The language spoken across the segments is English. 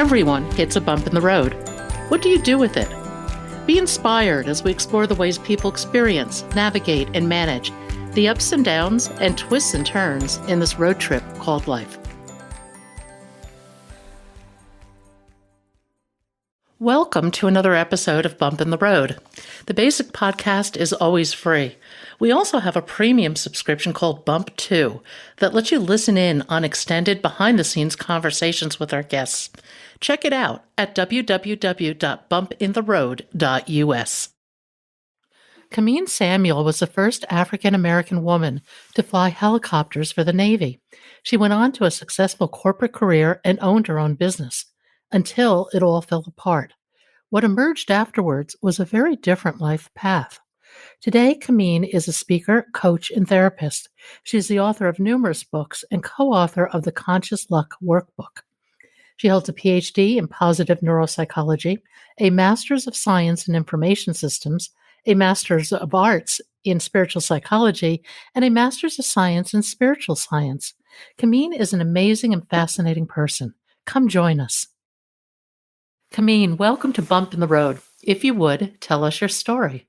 Everyone hits a bump in the road. What do you do with it? Be inspired as we explore the ways people experience, navigate, and manage the ups and downs and twists and turns in this road trip called life. Welcome to another episode of Bump in the Road. The basic podcast is always free. We also have a premium subscription called Bump 2 that lets you listen in on extended behind-the-scenes conversations with our guests. Check it out at www.bumpintheroad.us. Kamin Samuel was the first African-American woman to fly helicopters for the Navy. She went on to a successful corporate career and owned her own business, until it all fell apart. What emerged afterwards was a very different life path. Today, Kamin is a speaker, coach, and therapist. She is the author of numerous books and co-author of the Conscious Luck Workbook. She holds a PhD in Positive Neuropsychology, a Master's of Science in Information Systems, a Master's of Arts in Spiritual Psychology, and a Master's of Science in Spiritual Science. Kamin is an amazing and fascinating person. Come join us. Kamin, welcome to Bump in the Road. If you would, tell us your story.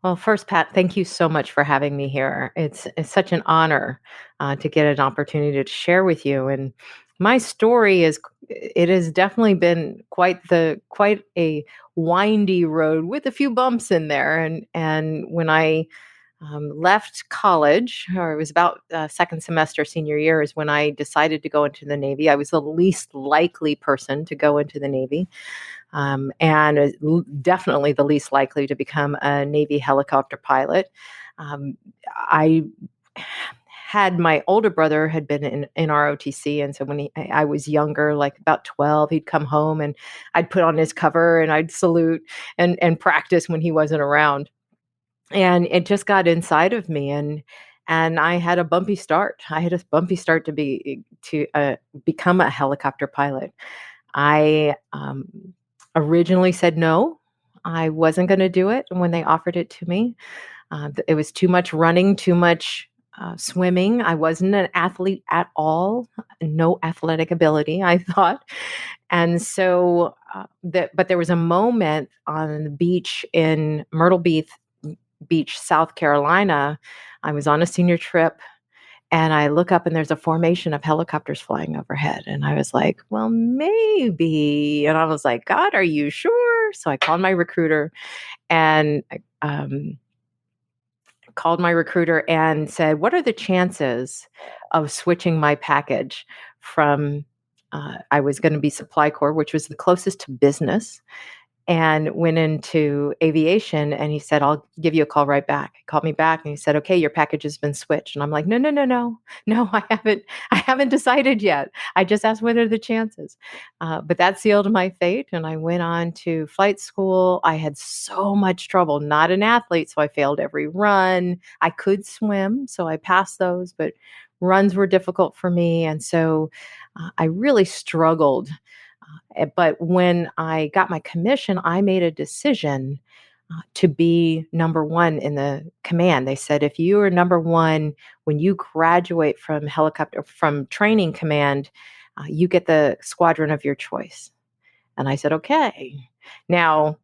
Well, first, Pat, thank you so much for having me here. It's such an honor to get an opportunity to share with you. And my story it has definitely been quite a windy road with a few bumps in there. And when I left college, or it was about second semester senior year, is when I decided to go into the Navy. I was the least likely person to go into the Navy, and definitely the least likely to become a Navy helicopter pilot. I had my older brother had been in ROTC, and so when I was younger, like about 12, he'd come home and I'd put on his cover and I'd salute and practice when he wasn't around. And it just got inside of me, and I had a bumpy start. I had a bumpy start to become a helicopter pilot. I originally said no, I wasn't going to do it when they offered it to me. It was too much running, too much swimming. I wasn't an athlete at all, no athletic ability, I thought. And so, but there was a moment on the beach in Myrtle Beach, South Carolina. I was on a senior trip, and I look up and there's a formation of helicopters flying overhead. And I was like, well, maybe. And I was like, God, are you sure? So I called my recruiter and said, what are the chances of switching my package from, I was going to be supply corps, which was the closest to business, and went into aviation. And he said, I'll give you a call right back. He called me back and he said, okay, your package has been switched. And I'm like, no, I haven't decided yet. I just asked what are the chances. But that sealed my fate. And I went on to flight school. I had so much trouble, not an athlete. So I failed every run. I could swim, so I passed those, but runs were difficult for me. And so I really struggled. But when I got my commission, I made a decision to be number one in the command. They said, if you are number one, when you graduate from training command, you get the squadron of your choice. And I said, okay. Now,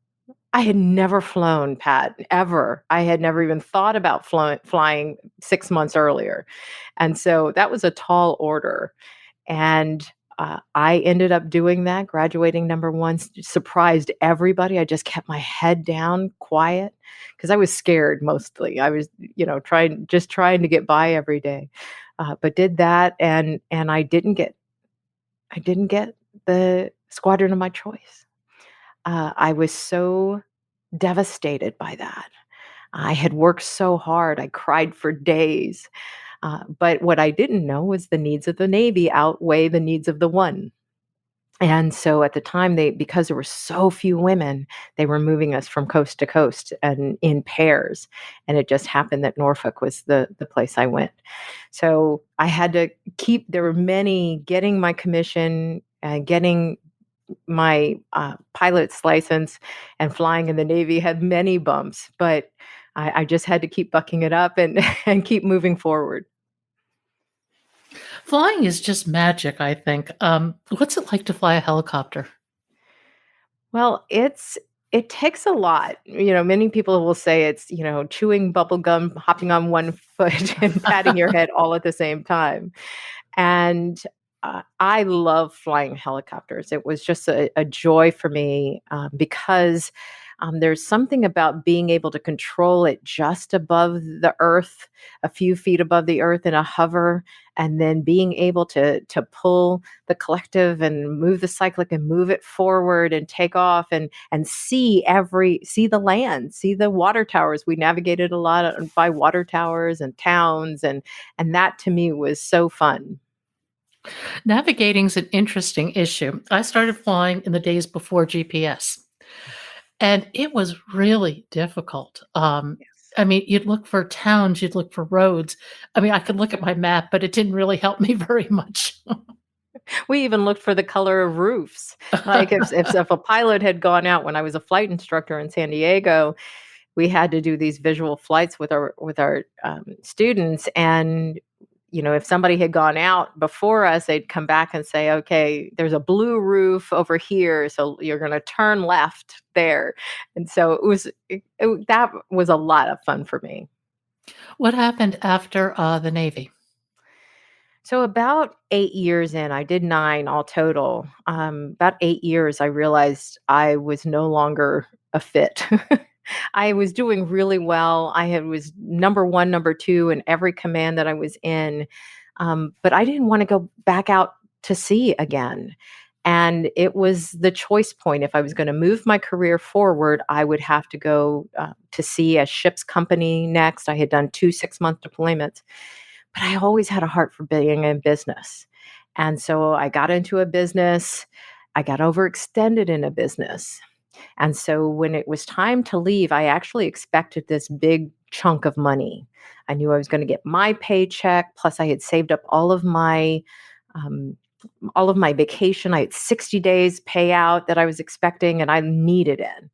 I had never flown, Pat, ever. I had never even thought about flying 6 months earlier. And so that was a tall order. And I ended up doing that, graduating number one, surprised everybody. I just kept my head down, quiet, because I was scared mostly. I was, trying to get by every day, but did that, and I didn't get the squadron of my choice. I was so devastated by that. I had worked so hard. I cried for days. But what I didn't know was the needs of the Navy outweigh the needs of the one. And so at the time, because there were so few women, they were moving us from coast to coast and in pairs. And it just happened that Norfolk was the place I went. So I had to there were many, getting my commission, getting my pilot's license and flying in the Navy had many bumps, but I just had to keep bucking it up and keep moving forward. Flying is just magic, I think. What's it like to fly a helicopter? Well, it takes a lot. Many people will say it's, chewing bubble gum, hopping on one foot and patting your head all at the same time. And I love flying helicopters. It was just a joy for me because there's something about being able to control it just above the earth, a few feet above the earth in a hover, and then being able to pull the collective and move the cyclic and move it forward and take off and see the land, see the water towers. We navigated a lot by water towers and towns, and that to me was so fun. Navigating is an interesting issue. I started flying in the days before GPS, and it was really difficult. Yes. I mean, you'd look for towns, you'd look for roads. I mean, I could look at my map, but it didn't really help me very much. We even looked for the color of roofs. Like if a pilot had gone out when I was a flight instructor in San Diego, we had to do these visual flights with our students, and if somebody had gone out before us, they'd come back and say, okay, there's a blue roof over here, so you're going to turn left there. And so that was a lot of fun for me. What happened after the Navy? So about 8 years in, I did nine all total. About 8 years, I realized I was no longer a fit. I was doing really well. Was number one, number two in every command that I was in, but I didn't want to go back out to sea again. And it was the choice point. If I was going to move my career forward, I would have to go to sea as ship's company next. I had done 2 6-month deployments, but I always had a heart for being in business. And so I got into a business. I got overextended in a business. And so when it was time to leave, I actually expected this big chunk of money. I knew I was going to get my paycheck. Plus, I had saved up um, all of my vacation. I had 60 days payout that I was expecting, and I needed it.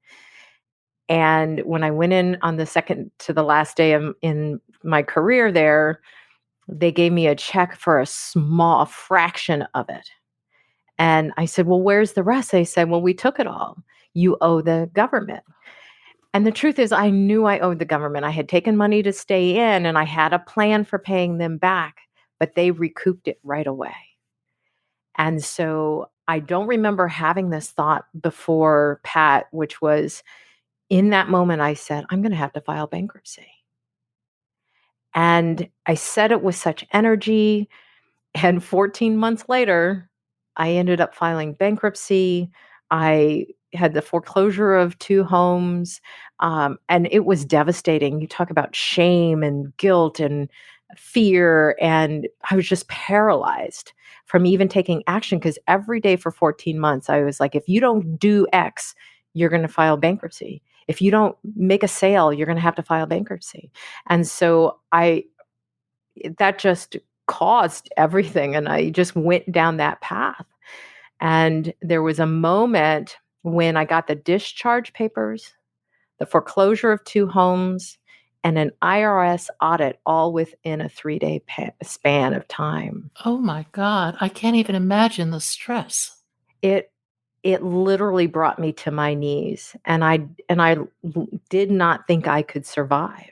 And when I went in on the second to the last day in my career there, they gave me a check for a small fraction of it. And I said, well, where's the rest? They said, well, we took it all. You owe the government. And the truth is, I knew I owed the government. I had taken money to stay in and I had a plan for paying them back, but they recouped it right away. And so I don't remember having this thought before, Pat, which was in that moment, I said, I'm going to have to file bankruptcy. And I said it with such energy. And 14 months later, I ended up filing bankruptcy. I had the foreclosure of two homes, and it was devastating. You talk about shame and guilt and fear, and I was just paralyzed from even taking action because every day for 14 months, I was like, if you don't do X, you're going to file bankruptcy. If you don't make a sale, you're going to have to file bankruptcy. And so that just caused everything. And I just went down that path. And there was a moment when I got the discharge papers, the foreclosure of two homes, and an IRS audit all within a 3-day span of time. Oh my God, I can't even imagine the stress. It it literally brought me to my knees, and I did not think I could survive.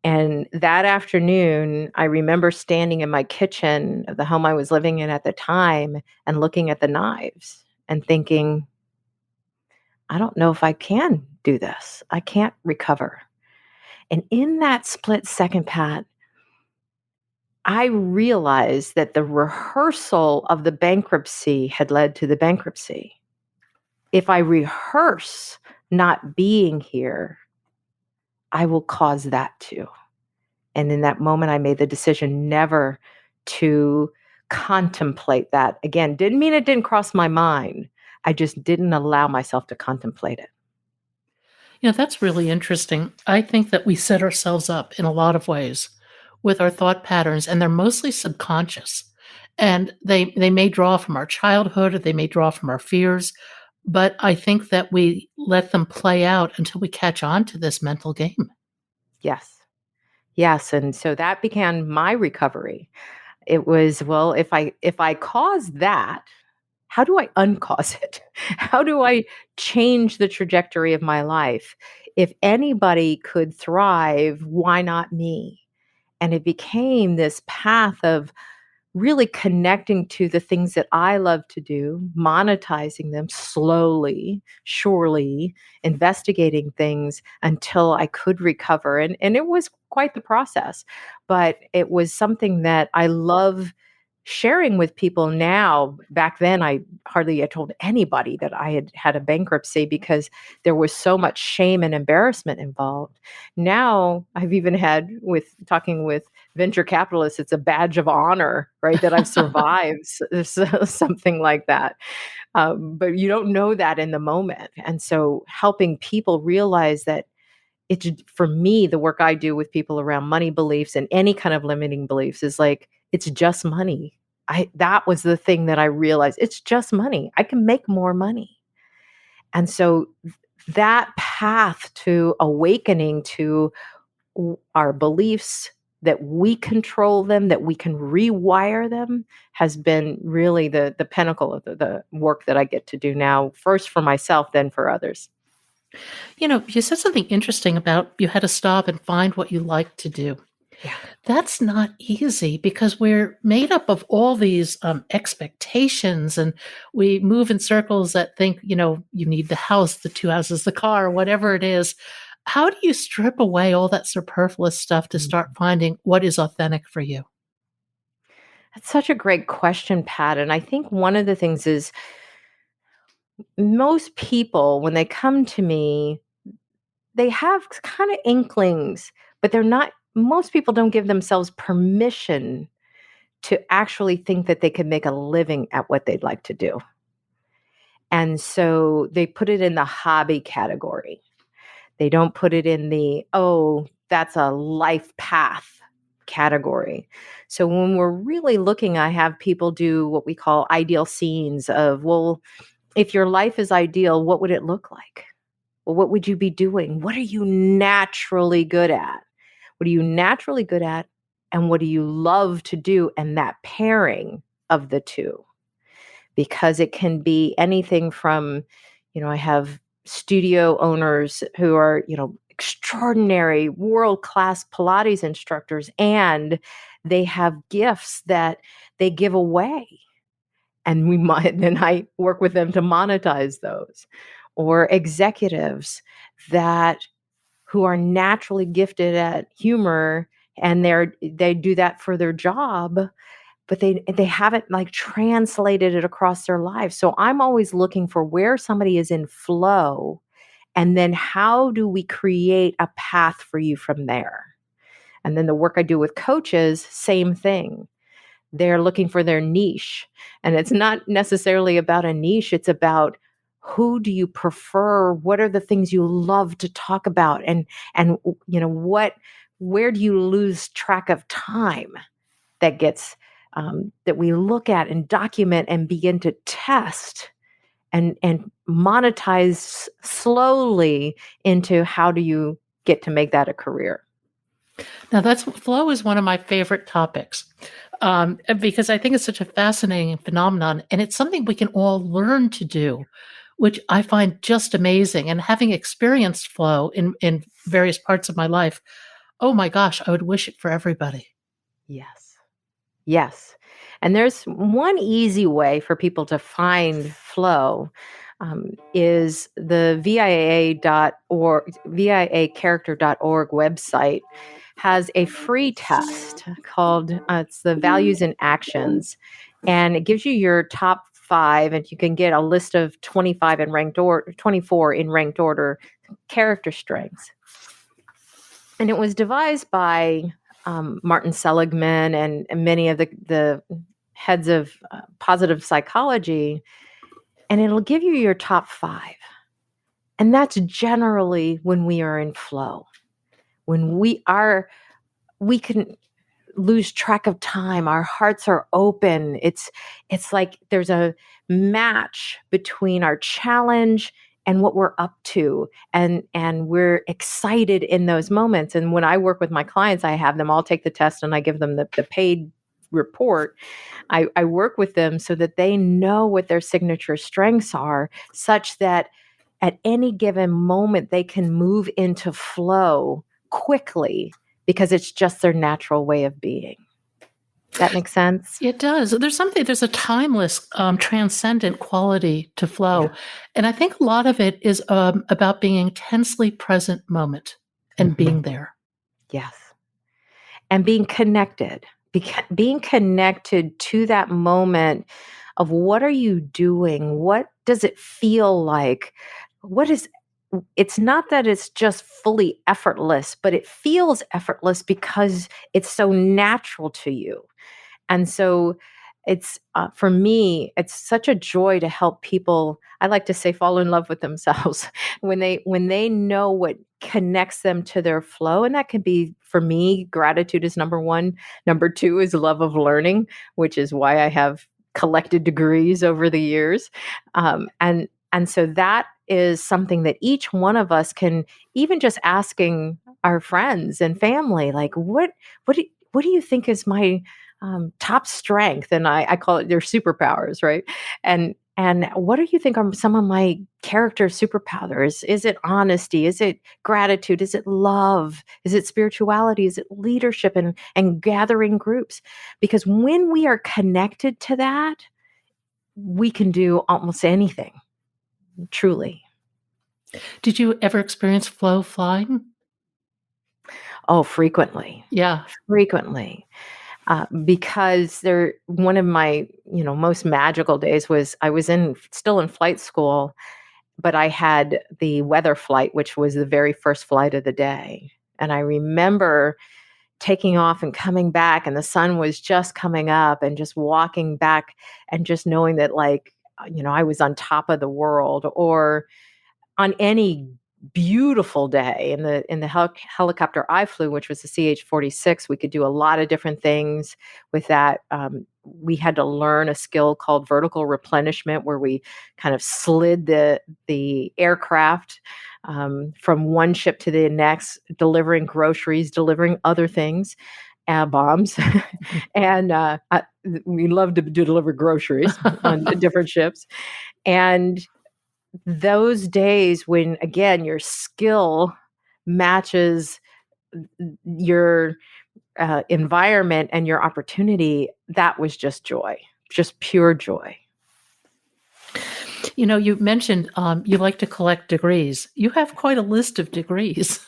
And that afternoon, I remember standing in my kitchen of the home I was living in at the time and looking at the knives and thinking, I don't know if I can do this. I can't recover. And in that split second, Pat, I realized that the rehearsal of the bankruptcy had led to the bankruptcy. If I rehearse not being here, I will cause that too. And in that moment, I made the decision never to contemplate that again. Didn't mean it didn't cross my mind. I just didn't allow myself to contemplate it. That's really interesting. I think that we set ourselves up in a lot of ways with our thought patterns, and they're mostly subconscious. And they may draw from our childhood or they may draw from our fears, but I think that we let them play out until we catch on to this mental game. Yes. Yes. And so that began my recovery. It was, well, if I cause that, how do I uncause it? How do I change the trajectory of my life? If anybody could thrive, why not me? And it became this path of really connecting to the things that I love to do, monetizing them slowly, surely, investigating things until I could recover. And it was quite the process, but it was something that I love sharing with people now. Back then, I hardly had told anybody that I had had a bankruptcy because there was so much shame and embarrassment involved. Now, I've even had, with talking with venture capitalists, it's a badge of honor, right, that I've survived something like that. But you don't know that in the moment. And so helping people realize that it's, for me, the work I do with people around money beliefs and any kind of limiting beliefs is like, it's just money. That was the thing that I realized. It's just money. I can make more money. And so that path to awakening to our beliefs, that we control them, that we can rewire them, has been really the pinnacle of the work that I get to do now, first for myself, then for others. You said something interesting about you had to stop and find what you like to do. Yeah. That's not easy because we're made up of all these expectations, and we move in circles that think, you need the house, the two houses, the car, whatever it is. How do you strip away all that superfluous stuff to start finding what is authentic for you? That's such a great question, Pat. And I think one of the things is most people, when they come to me, they have kind of inklings, but most people don't give themselves permission to actually think that they can make a living at what they'd like to do. And so they put it in the hobby category. They don't put it in the, oh, that's a life path category. So when we're really looking, I have people do what we call ideal scenes of, well, if your life is ideal, what would it look like? Well, what would you be doing? What are you naturally good at? What are you naturally good at? And what do you love to do? And that pairing of the two, because it can be anything from, I have studio owners who are, extraordinary world-class Pilates instructors, and they have gifts that they give away. And then I work with them to monetize those. Or executives who are naturally gifted at humor, and they do that for their job, but they haven't like translated it across their lives. So I'm always looking for where somebody is in flow, and then how do we create a path for you from there? And then the work I do with coaches, same thing. They're looking for their niche. And it's not necessarily about a niche. It's about, who do you prefer? What are the things you love to talk about? And where do you lose track of time that gets, that we look at and document and begin to test and monetize slowly into, how do you get to make that a career? Now, flow is one of my favorite topics, because I think it's such a fascinating phenomenon, and it's something we can all learn to do, which I find just amazing. And having experienced flow in various parts of my life, oh my gosh, I would wish it for everybody. Yes. Yes. And there's one easy way for people to find flow, is the VIAcharacter.org website has a free test called, it's the Values and Actions. And it gives you your top 5, and you can get a list of 25 in ranked order, 24 in ranked order, character strengths. And it was devised by Martin Seligman and many of the heads of positive psychology, and it'll give you your top 5. And that's generally when we are in flow, when we can lose track of time. Our hearts are open. It's like there's a match between our challenge and what we're up to, and we're excited in those moments. And when I work with my clients, I have them all take the test, and I give them the paid report. I work with them so that they know what their signature strengths are, such that at any given moment they can move into flow quickly because it's just their natural way of being. That makes sense? It does. There's a timeless, transcendent quality to flow. Yeah. And I think a lot of it is about being intensely present moment and Mhm. being there. Yes. And being connected, being connected to that moment of what are you doing? What does it feel like? What is It's not that it's just fully effortless, but it feels effortless because it's so natural to you. And so it's for me, it's such a joy to help people. I like to say fall in love with themselves when they know what connects them to their flow. And that can be, for me, gratitude is number one. Number two is love of learning, which is why I have collected degrees over the years. And so that is something that each one of us can, even just asking our friends and family, like, what do you think is my top strength? And I call it their superpowers, right? And what do you think are some of my character superpowers? Is it honesty? Is it gratitude? Is it love? Is it spirituality? Is it leadership and gathering groups? Because when we are connected to that, we can do almost anything, truly. Did you ever experience flow flying? Oh, frequently, Yeah. frequently. Because one of my most magical days was I was still in flight school, but I had the weather flight, which was the very first flight of the day. And I remember taking off and coming back, and the sun was just coming up, and just walking back and just knowing that, like, I was on top of the world. Or on any beautiful day in the helicopter I flew, which was the CH-46, we could do a lot of different things with that. We had to learn a skill called vertical replenishment, where we kind of slid the aircraft from one ship to the next, delivering groceries, delivering other things, bombs, and we love to deliver groceries on different ships. And those days when, again, your skill matches your environment and your opportunity, that was just joy, just pure joy. You mentioned you like to collect degrees. You have quite a list of degrees.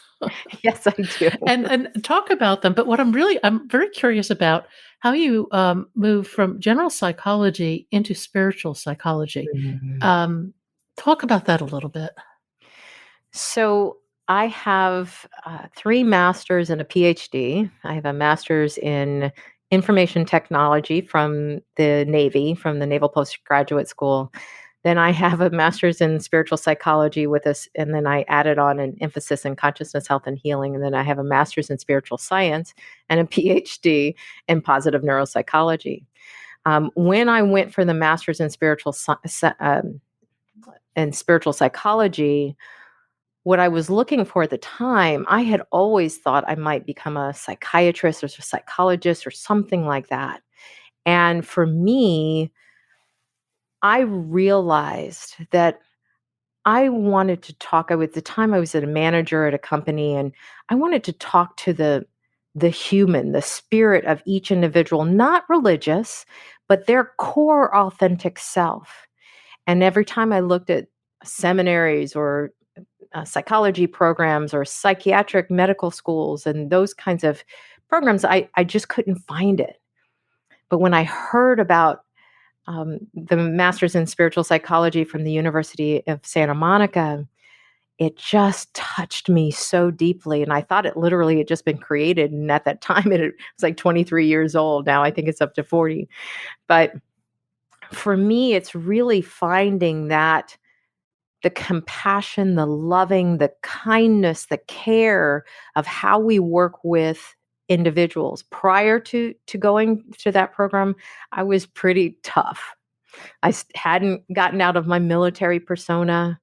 Yes, I do. And talk about them. But I'm very curious about how you move from general psychology into spiritual psychology. Mhm. Um, Talk about that a little bit. So I have three masters and a PhD. I have a master's in information technology from the Navy, from the Naval Postgraduate School. Then I have a master's in spiritual psychology with us, and then I added on an emphasis in consciousness, health, and healing. And then I have a master's in spiritual science and a PhD in positive neuropsychology. When I went for the master's in spiritual psychology, what I was looking for at the time, I had always thought I might become a psychiatrist or a psychologist or something like that. And for me, I realized that I wanted to talk. At the time, I was a manager at a company, and I wanted to talk to the human, the spirit of each individual, not religious, but their core authentic self. And every time I looked at seminaries or psychology programs or psychiatric medical schools and those kinds of programs, I just couldn't find it. But when I heard about the master's in spiritual psychology from the University of Santa Monica, it just touched me so deeply. And I thought it literally had just been created. And at that time, it was like 23 years old. Now I think it's up to 40. But for me, it's really finding that the compassion, the loving, the kindness, the care of how we work with individuals. Prior to going to that program, I was pretty tough. Hadn't gotten out of my military persona.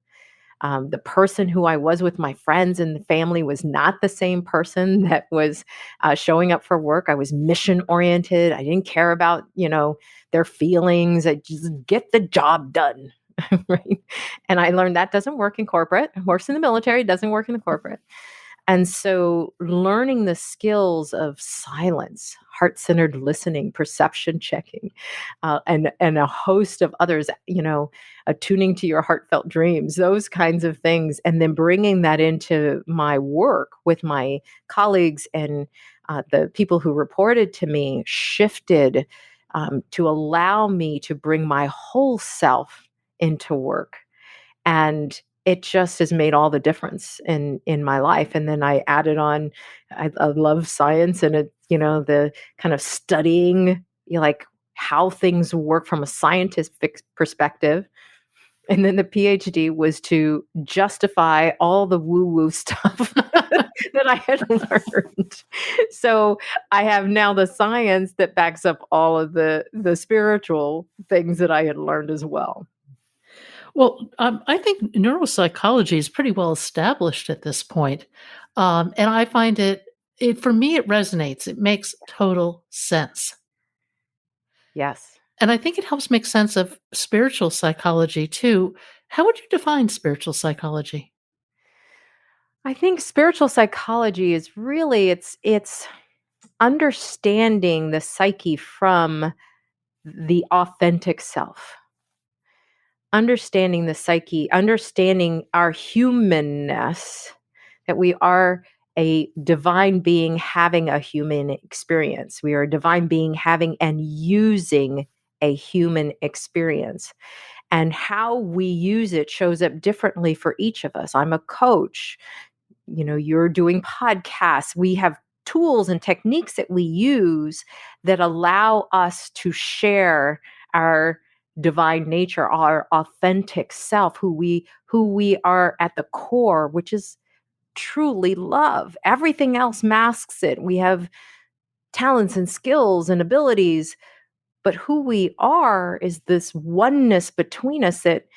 The person who I was with my friends and the family was not the same person that was showing up for work. I was mission oriented. I didn't care about, their feelings. I just get the job done. Right. And I learned that doesn't work in corporate. It works in the military, doesn't work in the corporate. And so learning the skills of silence, heart-centered listening, perception checking, and a host of others, attuning to your heartfelt dreams, those kinds of things, and then bringing that into my work with my colleagues and the people who reported to me shifted to allow me to bring my whole self into work. And it just has made all the difference in my life. And then I added on, I love science and the kind of studying, like how things work from a scientific perspective. And then the PhD was to justify all the woo-woo stuff that I had learned. So I have now the science that backs up all of the spiritual things that I had learned as well. Well, I think neuropsychology is pretty well established at this point. And I find for me, it resonates. It makes total sense. Yes. And I think it helps make sense of spiritual psychology too. How would you define spiritual psychology? I think spiritual psychology is really it's understanding the psyche from the authentic self. Understanding the psyche, understanding our humanness, that we are a divine being having a human experience. We are a divine being having and using a human experience. And how we use it shows up differently for each of us. I'm a coach. You're doing podcasts. We have tools and techniques that we use that allow us to share our divine nature, our authentic self, who we are at the core, which is truly love. Everything else masks it. We have talents and skills and abilities, but who we are is this oneness between us, that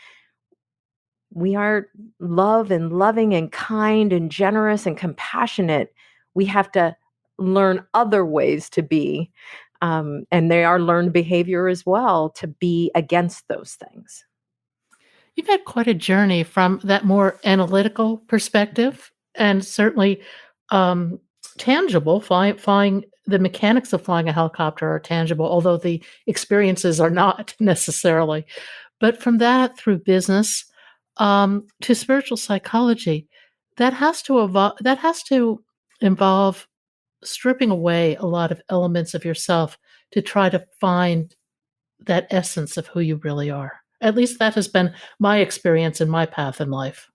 we are love and loving and kind and generous and compassionate. We have to learn other ways to be. And they are learned behavior as well, to be against those things. You've had quite a journey from that more analytical perspective and certainly um, tangible. Flying, the mechanics of flying a helicopter are tangible, although the experiences are not necessarily. But from that through business to spiritual psychology, that has to evolve. That has to involve stripping away a lot of elements of yourself to try to find that essence of who you really are. At least that has been my experience and my path in life.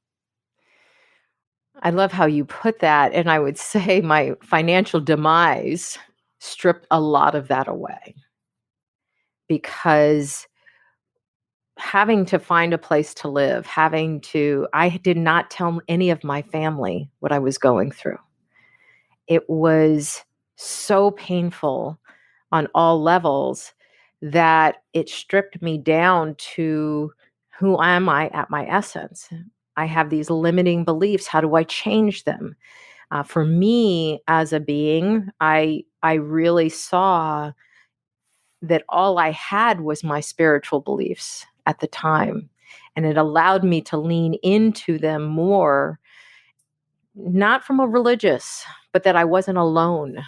I love how you put that. And I would say my financial demise stripped a lot of that away, because having to find a place to live, I did not tell any of my family what I was going through. It was so painful on all levels that it stripped me down to, who am I at my essence? I have these limiting beliefs. How do I change them? For me as a being, I really saw that all I had was my spiritual beliefs at the time. And it allowed me to lean into them more, not from a religious, but that I wasn't alone,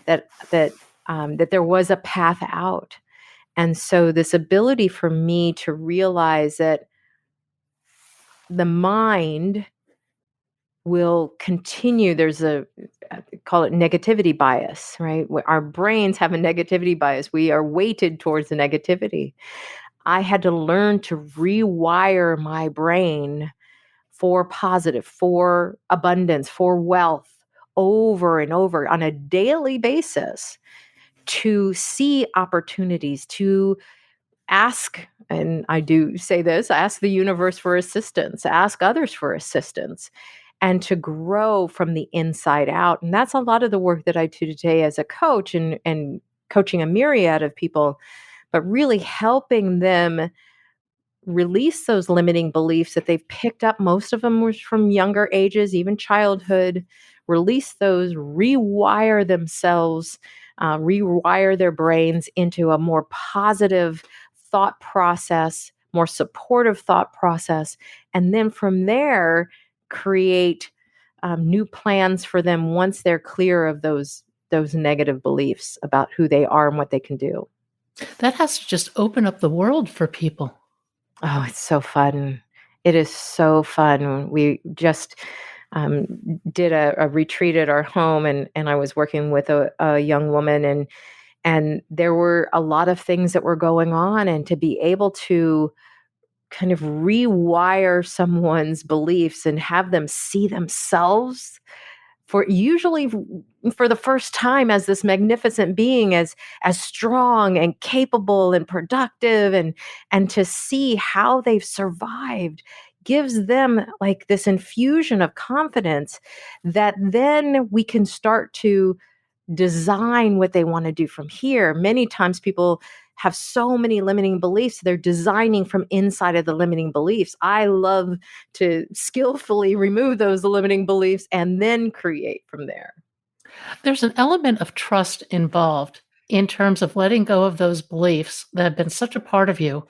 that there was a path out. And so this ability for me to realize that the mind will continue. There's call it negativity bias, right? Our brains have a negativity bias. We are weighted towards the negativity. I had to learn to rewire my brain for positive, for abundance, for wealth, over and over on a daily basis, to see opportunities, to ask, and I do say this, ask the universe for assistance, ask others for assistance, and to grow from the inside out. And that's a lot of the work that I do today as a coach, and coaching a myriad of people, but really helping them release those limiting beliefs that they've picked up. Most of them were from younger ages, even childhood. Release those, rewire themselves, rewire their brains into a more positive thought process, more supportive thought process. And then from there, create new plans for them once they're clear of those negative beliefs about who they are and what they can do. That has to just open up the world for people. Oh, it's so fun. It is so fun. We just um, did a retreat at our home, and I was working with a young woman, and there were a lot of things that were going on, and to be able to kind of rewire someone's beliefs and have them see themselves for usually for the first time as this magnificent being, as strong and capable and productive, and to see how they've survived gives them like this infusion of confidence that then we can start to design what they want to do from here. Many times people have so many limiting beliefs, they're designing from inside of the limiting beliefs. I love to skillfully remove those limiting beliefs and then create from there. There's an element of trust involved in terms of letting go of those beliefs that have been such a part of you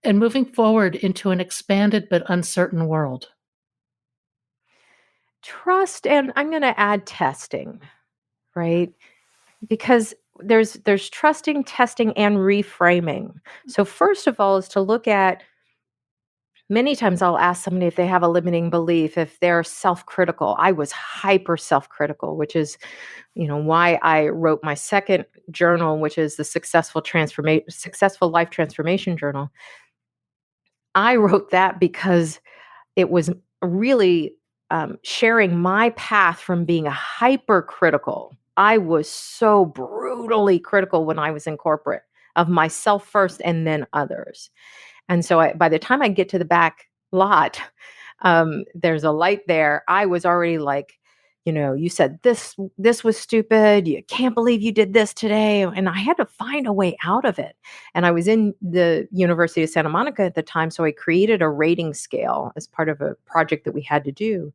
and moving forward into an expanded but uncertain world. Trust, and I'm going to add testing, right? Because there's trusting, testing, and reframing. So first of all is to look at, many times I'll ask somebody if they have a limiting belief, if they're self-critical. I was hyper self-critical, which is, why I wrote my second journal, which is the Successful Life Transformation Journal. I wrote that because it was really sharing my path from being a hypercritical. I was so brutally critical when I was in corporate of myself first and then others. And so by the time I get to the back lot, there's a light there. I was already like, you said this was stupid. You can't believe you did this today. And I had to find a way out of it. And I was in the University of Santa Monica at the time. So I created a rating scale as part of a project that we had to do.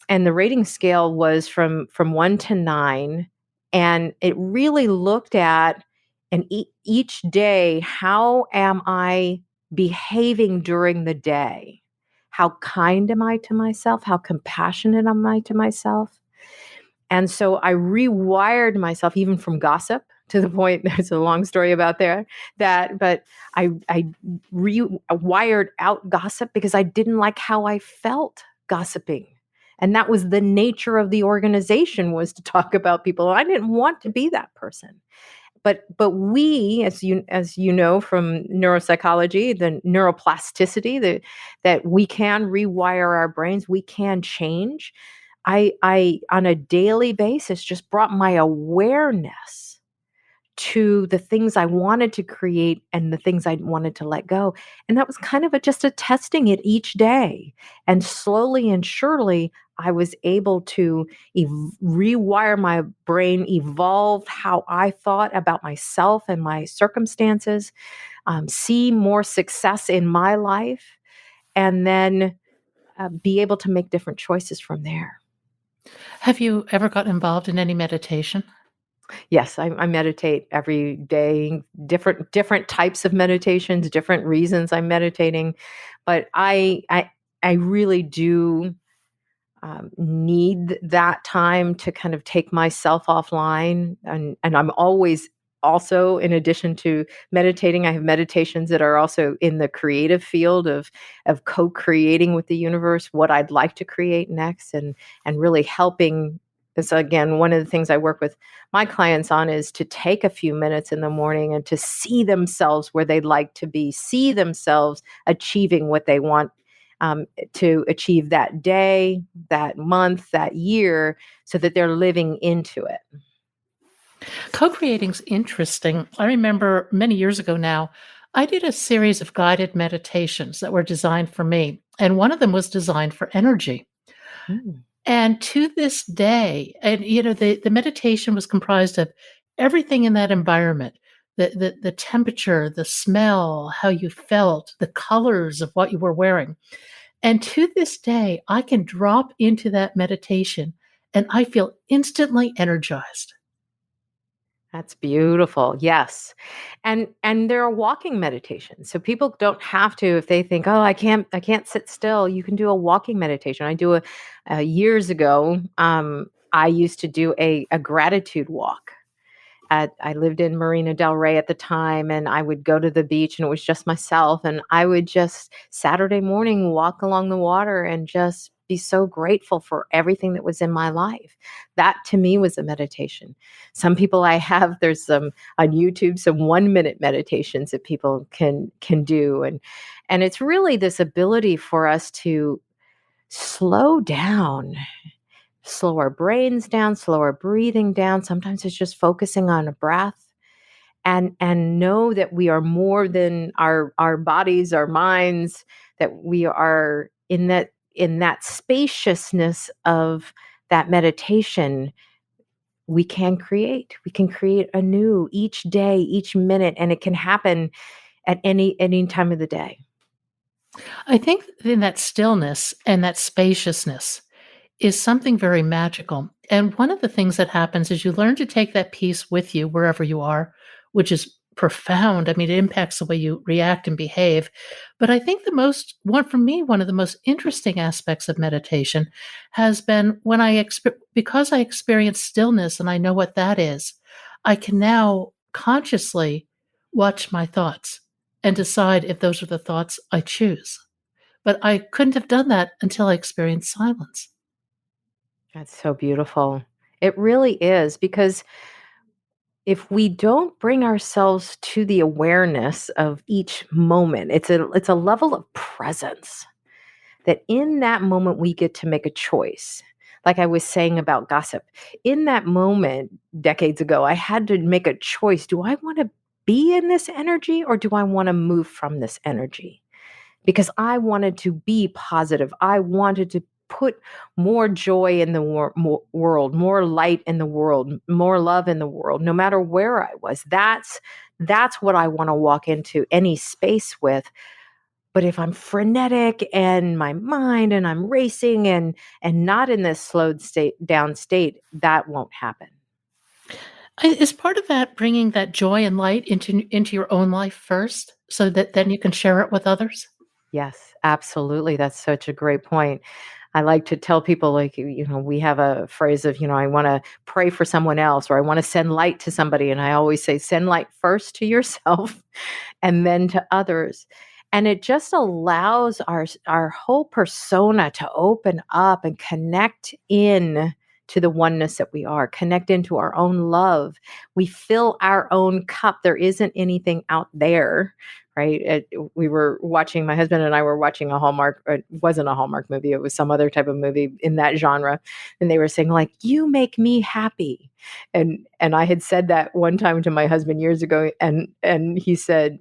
And the rating scale was from 1 to 9. And it really looked at, and each day, how am I behaving during the day? How kind am I to myself? How compassionate am I to myself? And so I rewired myself even from gossip, to the point, there's a long story about that, but I rewired out gossip because I didn't like how I felt gossiping. And that was the nature of the organization, was to talk about people. I didn't want to be that person. But we, as you know from neuropsychology, the neuroplasticity, that we can rewire our brains, we can change. I on a daily basis just brought my awareness to the things I wanted to create and the things I wanted to let go. And that was kind of just a testing it each day. And slowly and surely, I was able to rewire my brain, evolve how I thought about myself and my circumstances, see more success in my life, and then be able to make different choices from there. Have you ever got involved in any meditation? Yes, I meditate every day, different types of meditations, different reasons I'm meditating, but I really do need that time to kind of take myself offline, and I'm always also, in addition to meditating, I have meditations that are also in the creative field of co-creating with the universe what I'd like to create next, and really helping. This, again, one of the things I work with my clients on is to take a few minutes in the morning and to see themselves where they'd like to be, see themselves achieving what they want to achieve that day, that month, that year, so that they're living into it. Co-creating's interesting. I remember many years ago now, I did a series of guided meditations that were designed for me, and one of them was designed for energy. Mm. And to this day, and the meditation was comprised of everything in that environment, the temperature, the smell, how you felt, the colors of what you were wearing. And to this day, I can drop into that meditation and I feel instantly energized. That's beautiful. Yes. And there are walking meditations. So people don't have to if they think, "Oh, I can't sit still." You can do a walking meditation. I do a years ago, I used to do a gratitude walk. I lived in Marina Del Rey at the time, and I would go to the beach, and it was just myself, and I would just Saturday morning walk along the water and just be so grateful for everything that was in my life. That to me was a meditation. Some people I have there's some on YouTube some 1-minute meditations that people can do, and it's really this ability for us to slow down, slow our brains down, slow our breathing down. Sometimes it's just focusing on a breath and know that we are more than our bodies, our minds, that we are in that spaciousness of that meditation. We can create anew each day, each minute, and it can happen at any time of the day. I think in that stillness and that spaciousness is something very magical. And one of the things that happens is you learn to take that peace with you wherever you are, which is profound. I mean, it impacts the way you react and behave. But I think the most one for me, one of the most interesting aspects of meditation has been when because I experience stillness and I know what that is, I can now consciously watch my thoughts and decide if those are the thoughts I choose. But I couldn't have done that until I experienced silence. That's so beautiful. It really is because if we don't bring ourselves to the awareness of each moment, it's a level of presence that in that moment we get to make a choice. Like I was saying about gossip, in that moment decades ago, I had to make a choice. Do I want to be in this energy or do I want to move from this energy? Because I wanted to be positive. I wanted to put more joy in the world, more light in the world, more love in the world, no matter where I was. That's what I want to walk into any space with. But if I'm frenetic and my mind and I'm racing and not in this slowed state, that won't happen. Is part of that bringing that joy and light into your own life first so that then you can share it with others? Yes, absolutely. That's such a great point. I like to tell people, like, we have a phrase of, I want to pray for someone else or I want to send light to somebody. And I always say, send light first to yourself and then to others. And it just allows our whole persona to open up and connect in to the oneness that we are, connect into our own love. We fill our own cup. There isn't anything out there, right? My husband and I were watching a Hallmark, it wasn't a Hallmark movie, it was some other type of movie in that genre. And they were saying, like, you make me happy. And I had said that one time to my husband years ago, and he said,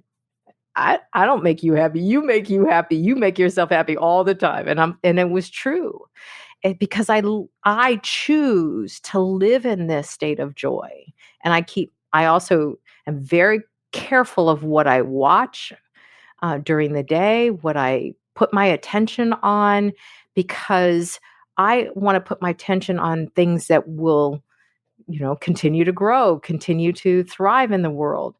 I don't make you happy. You make you happy. You make yourself happy all the time. And it was true. Because I choose to live in this state of joy. And I also am very careful of what I watch during the day, what I put my attention on, because I want to put my attention on things that will, continue to grow, continue to thrive in the world.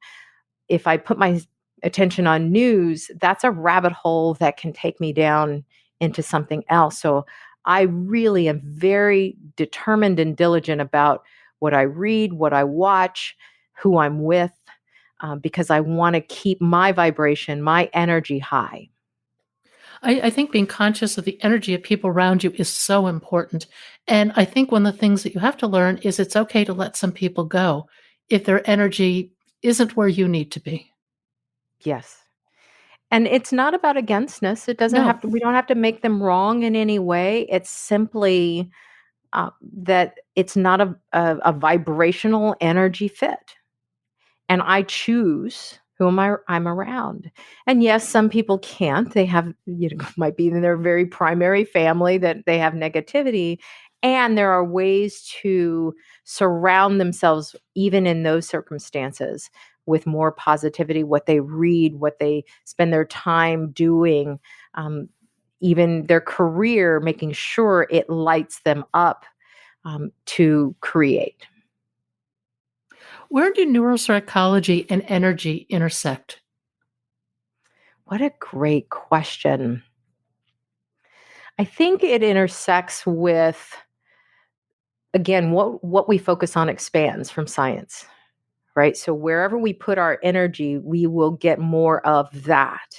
If I put my attention on news, that's a rabbit hole that can take me down into something else. So I really am very determined and diligent about what I read, what I watch, who I'm with, because I want to keep my vibration, my energy high. I think being conscious of the energy of people around you is so important. And I think one of the things that you have to learn is it's okay to let some people go if their energy isn't where you need to be. Yes. And it's not about againstness. It doesn't No. have to, we don't have to make them wrong in any way. It's simply that it's not a vibrational energy fit. And I choose I'm around. And yes, some people can't. They have, might be in their very primary family that they have negativity. And there are ways to surround themselves, even in those circumstances, with more positivity, what they read, what they spend their time doing, even their career, making sure it lights them up to create. Where do neuropsychology and energy intersect? What a great question. I think it intersects with, again, what we focus on expands from science, right? So wherever we put our energy, we will get more of that.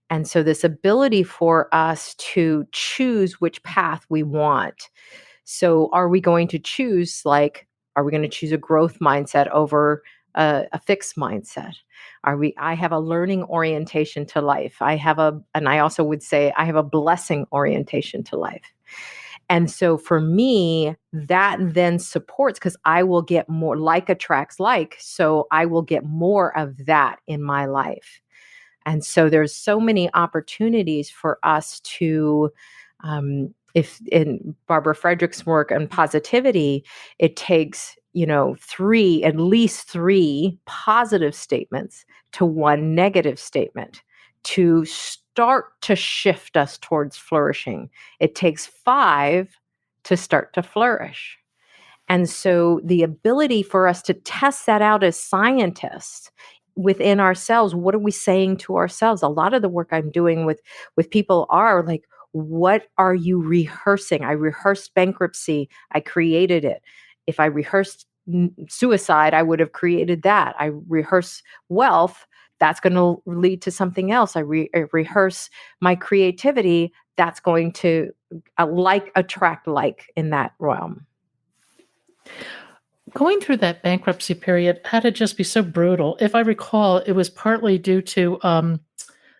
And so this ability for us to choose which path we want. So are we going to choose, like, are we going to choose a growth mindset over a fixed mindset? I have a learning orientation to life. And I also would say I have a blessing orientation to life. And so for me, that then supports, because I will get more, like attracts like. So I will get more of that in my life. And so there's so many opportunities for us to, if in Barbara Frederick's work on positivity, it takes, at least three positive statements to one negative statement to start to shift us towards flourishing. It takes five to start to flourish. And so the ability for us to test that out as scientists within ourselves, what are we saying to ourselves? A lot of the work I'm doing with people are like, what are you rehearsing? I rehearsed bankruptcy, I created it. If I rehearsed suicide, I would have created that. I rehearse wealth, that's going to lead to something else. I rehearse my creativity, that's going to attract like in that realm. Going through that bankruptcy period had to just be so brutal. If I recall, it was partly due to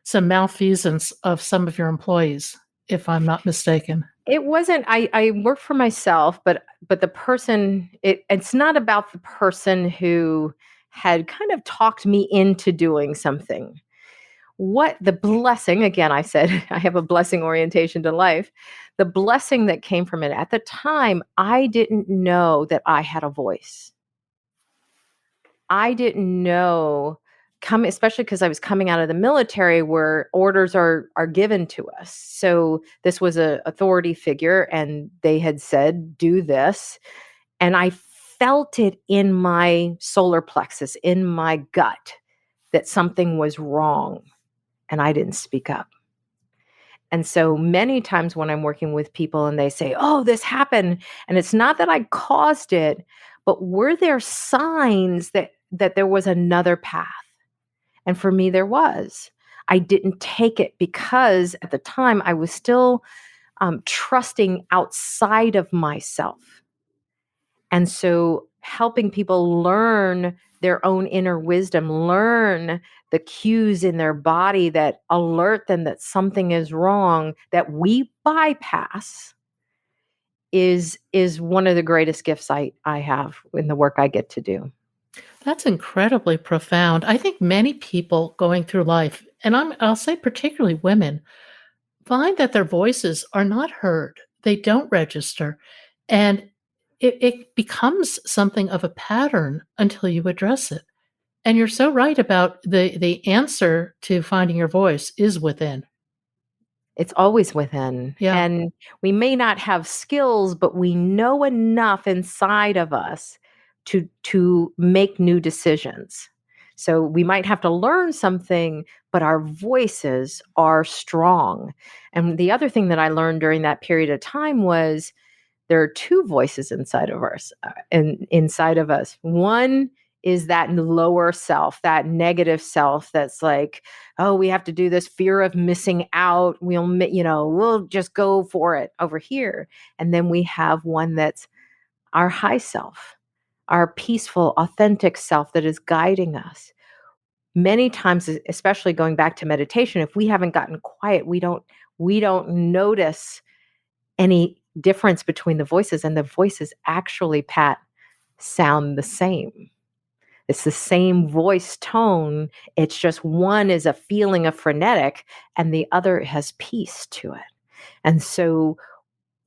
some malfeasance of some of your employees, if I'm not mistaken. It wasn't. I work for myself, but the person, it's not about the person who had kind of talked me into doing something. What the blessing, again, I said, I have a blessing orientation to life. The blessing that came from it at the time, I didn't know that I had a voice. I didn't know, especially because I was coming out of the military where orders are given to us. So this was a authority figure and they had said, do this. And I felt it in my solar plexus, in my gut, that something was wrong. And I didn't speak up. And so many times when I'm working with people and they say, oh, this happened, and it's not that I caused it, but were there signs that there was another path? And for me, there was. I didn't take it because at the time I was still trusting outside of myself. And so helping people learn their own inner wisdom, learn the cues in their body that alert them that something is wrong, that we bypass, is one of the greatest gifts I have in the work I get to do. That's incredibly profound. I think many people going through life, and I'll say particularly women, find that their voices are not heard. They don't register. And it becomes something of a pattern until you address it. And you're so right about the answer to finding your voice is within. It's always within. Yeah. And we may not have skills, but we know enough inside of us to make new decisions. So we might have to learn something, but our voices are strong. And the other thing that I learned during that period of time was there are two voices inside of us, inside of us. One is that lower self, that negative self that's like, oh, we have to do this, fear of missing out. We'll just go for it over here. And then we have one that's our high self, our peaceful, authentic self that is guiding us. Many times, especially going back to meditation, if we haven't gotten quiet, we don't notice any difference between the voices, and the voices actually, Pat, sound the same. It's the same voice tone. It's just one is a feeling of frenetic and the other has peace to it. And so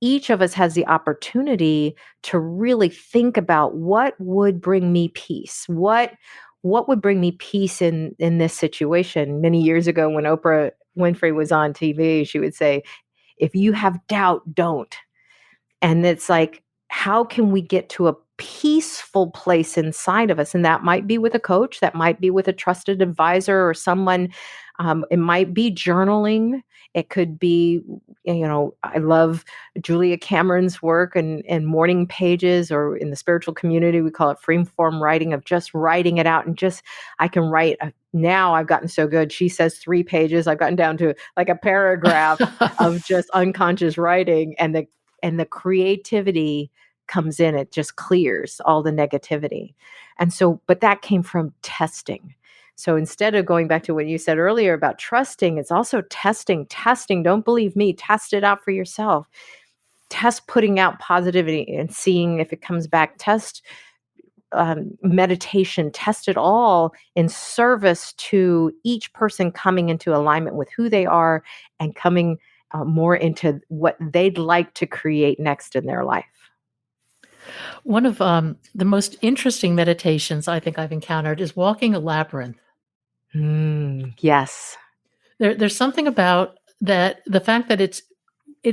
each of us has the opportunity to really think about what would bring me peace. what would bring me peace in this situation? Many years ago, when Oprah Winfrey was on TV, she would say, if you have doubt, don't. And it's like, how can we get to a peaceful place inside of us? And that might be with a coach, that might be with a trusted advisor or someone. It might be journaling. It could be, I love Julia Cameron's work and morning pages, or in the spiritual community, we call it free form writing, of just writing it out. And just, I can write. Now I've gotten so good. She says 3 pages. I've gotten down to like a paragraph of just unconscious writing, and the creativity comes in. It just clears all the negativity. And so, but that came from testing. So instead of going back to what you said earlier about trusting, it's also testing. Don't believe me, test it out for yourself. Test putting out positivity and seeing if it comes back. Test meditation, test it all in service to each person coming into alignment with who they are and coming more into what they'd like to create next in their life. One of the most interesting meditations I think I've encountered is walking a labyrinth. Yes. There's something about that, the fact that it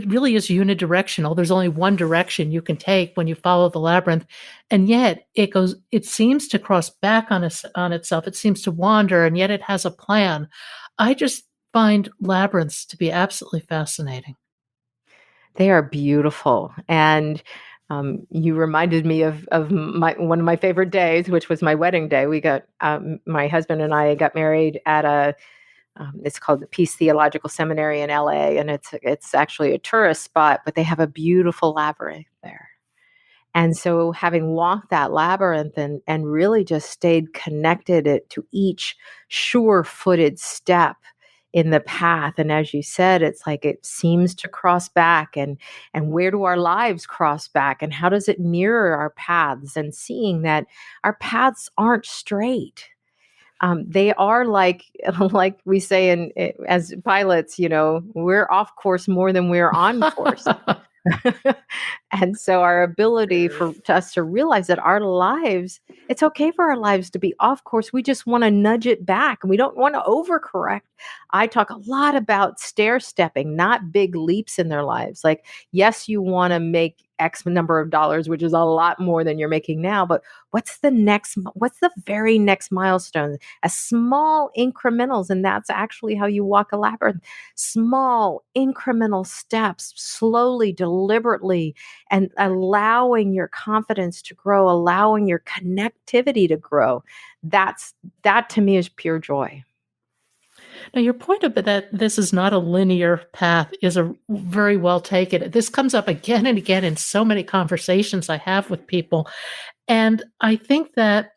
really is unidirectional. There's only one direction you can take when you follow the labyrinth, and yet it seems to cross back on itself. It seems to wander, and yet it has a plan. I just find labyrinths to be absolutely fascinating. They are beautiful. And you reminded me of one of my favorite days, which was my wedding day. We got my husband and I got married at it's called the Peace Theological Seminary in LA, and it's actually a tourist spot, but they have a beautiful labyrinth there. And so having walked that labyrinth and really just stayed connected to each sure-footed step in the path. And as you said, it's like it seems to cross back, and where do our lives cross back, and how does it mirror our paths? And seeing that our paths aren't straight. They are like like we say as pilots, we're off course more than we're on course. And so our ability for us to realize that our lives, it's okay for our lives to be off course. We just want to nudge it back, and we don't want to overcorrect. I talk a lot about stair stepping, not big leaps in their lives. Like, yes, you want to make X number of dollars, which is a lot more than you're making now, but what's the very next milestone? A small incrementals. And that's actually how you walk a labyrinth. Small incremental steps, slowly, deliberately, and allowing your confidence to grow, allowing your connectivity to grow. That to me is pure joy. Now, your point about that this is not a linear path is a very well taken. This comes up again and again in so many conversations I have with people. And I think that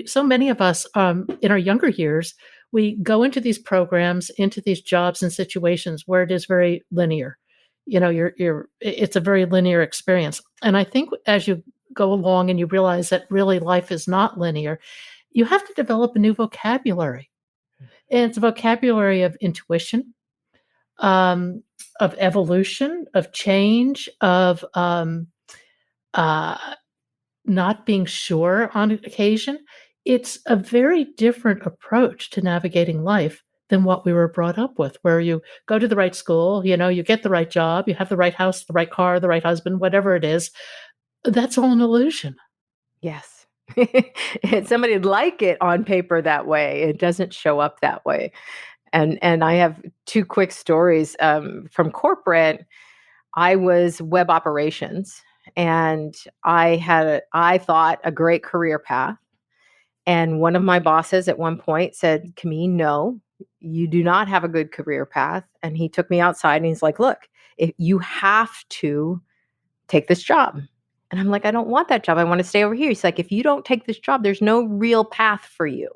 so many of us in our younger years, we go into these programs, into these jobs and situations where it is very linear. It's a very linear experience. And I think as you go along and you realize that really life is not linear, you have to develop a new vocabulary. And it's a vocabulary of intuition, of evolution, of change, of uh, not being sure on occasion. It's a very different approach to navigating life than what we were brought up with, where you go to the right school, you get the right job, you have the right house, the right car, the right husband, whatever it is. That's all an illusion. Yes. Somebody'd like it on paper that way. It doesn't show up that way. And I have 2 quick stories from corporate. I was web operations, and I thought a great career path. And one of my bosses at one point said, Kamin, no, you do not have a good career path. And he took me outside and he's like, look, if you have to take this job. And I'm like, I don't want that job. I want to stay over here. He's like, if you don't take this job, there's no real path for you.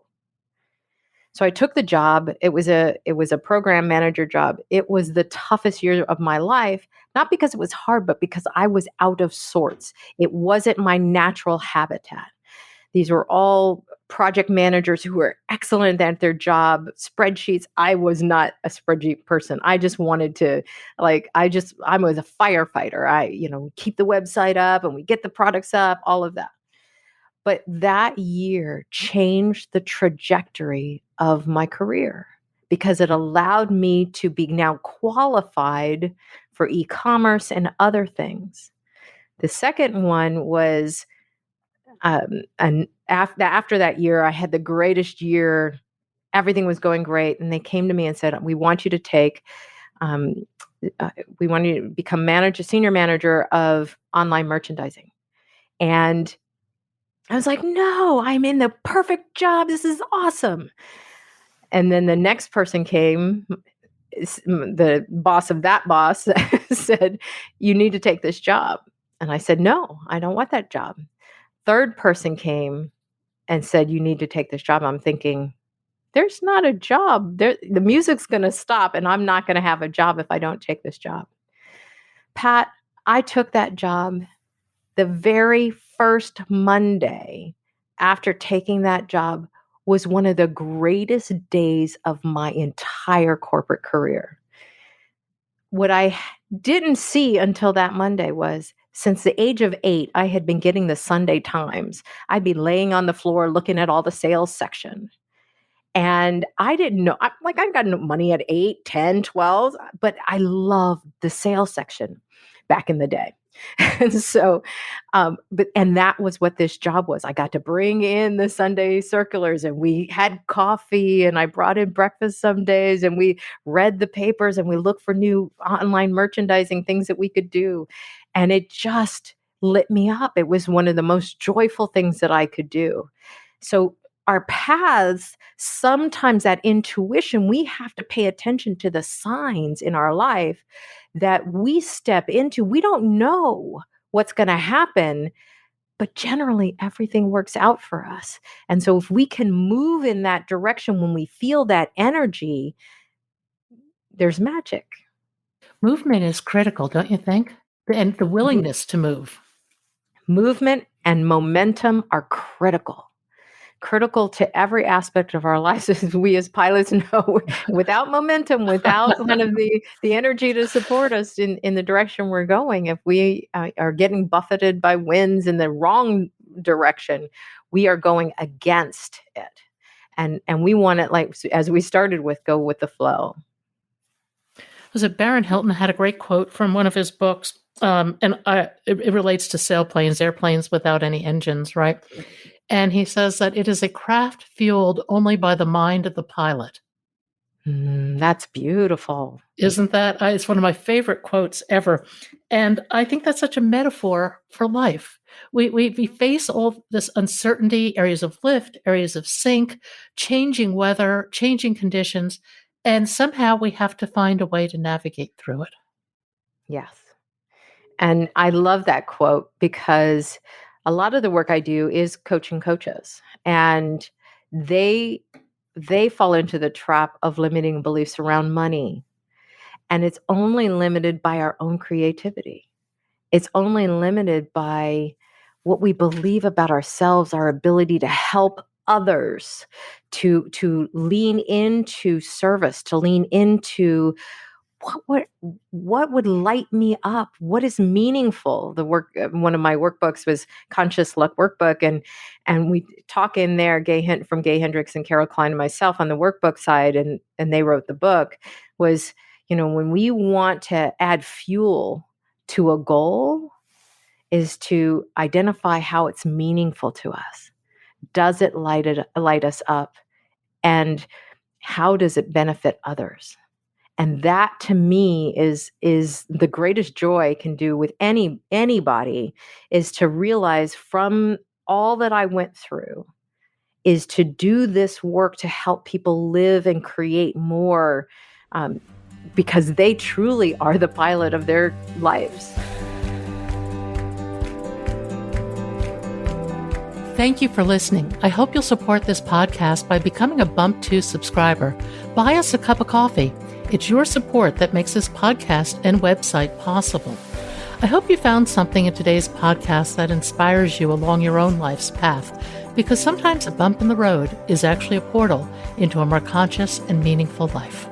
So I took the job. It was a program manager job. It was the toughest year of my life, not because it was hard, but because I was out of sorts. It wasn't my natural habitat. These were all project managers who were excellent at their job, spreadsheets. I was not a spreadsheet person. I just wanted to, I was a firefighter. Keep the website up and we get the products up, all of that. But that year changed the trajectory of my career because it allowed me to be now qualified for e-commerce and other things. The second one was, and after that year, I had the greatest year. Everything was going great. And they came to me and said, we want you to take, um, we want you to become senior manager of online merchandising. And I was like, no, I'm in the perfect job. This is awesome. And then the next person came, the boss of that boss said, you need to take this job. And I said, no, I don't want that job. Third person came and said, you need to take this job. I'm thinking, there's not a job. The music's going to stop and I'm not going to have a job if I don't take this job. Pat, I took that job the very first Monday after taking that job was one of the greatest days of my entire corporate career. What I didn't see until that Monday was since the age of 8, I had been getting the Sunday Times. I'd be laying on the floor looking at all the sales section. And I didn't know, I got no money at 8, 10, 12, but I loved the sales section back in the day. And so, and that was what this job was. I got to bring in the Sunday circulars and we had coffee and I brought in breakfast some days and we read the papers and we looked for new online merchandising things that we could do. And it just lit me up. It was one of the most joyful things that I could do. So our paths, sometimes that intuition, we have to pay attention to the signs in our life that we step into. We don't know what's going to happen, but generally everything works out for us. And so if we can move in that direction when we feel that energy, there's magic. Movement is critical, don't you think? And the willingness to move. Movement and momentum are critical to every aspect of our lives. As we as pilots know, without momentum, without kind of the energy to support us in the direction we're going, if we are getting buffeted by winds in the wrong direction, we are going against it. And we want it, like, as we started with, go with the flow. Was it Baron Hilton had a great quote from one of his books, and it relates to sailplanes, airplanes without any engines, right? And he says that it is a craft fueled only by the mind of the pilot. That's beautiful. Isn't that? It's one of my favorite quotes ever. And I think that's such a metaphor for life. We face all this uncertainty, areas of lift, areas of sink, changing weather, changing conditions, and somehow we have to find a way to navigate through it. Yes. And I love that quote because a lot of the work I do is coaching coaches, and they fall into the trap of limiting beliefs around money. And it's only limited by our own creativity. It's only limited by what we believe about ourselves, our ability to help others, to lean into service, to lean into what would light me up? What is meaningful? The work, one of my workbooks was Conscious Luck Workbook, and we talk in there, from Gay Hendricks and Carol Klein and myself on the workbook side, and they wrote the book, was, when we want to add fuel to a goal, is to identify how it's meaningful to us. Does it light us up? And how does it benefit others? And that, to me, is the greatest joy I can do with anybody, is to realize from all that I went through is to do this work to help people live and create more, because they truly are the pilot of their lives. Thank you for listening. I hope you'll support this podcast by becoming a Bump 2 subscriber. Buy us a cup of coffee. It's your support that makes this podcast and website possible. I hope you found something in today's podcast that inspires you along your own life's path, because sometimes a bump in the road is actually a portal into a more conscious and meaningful life.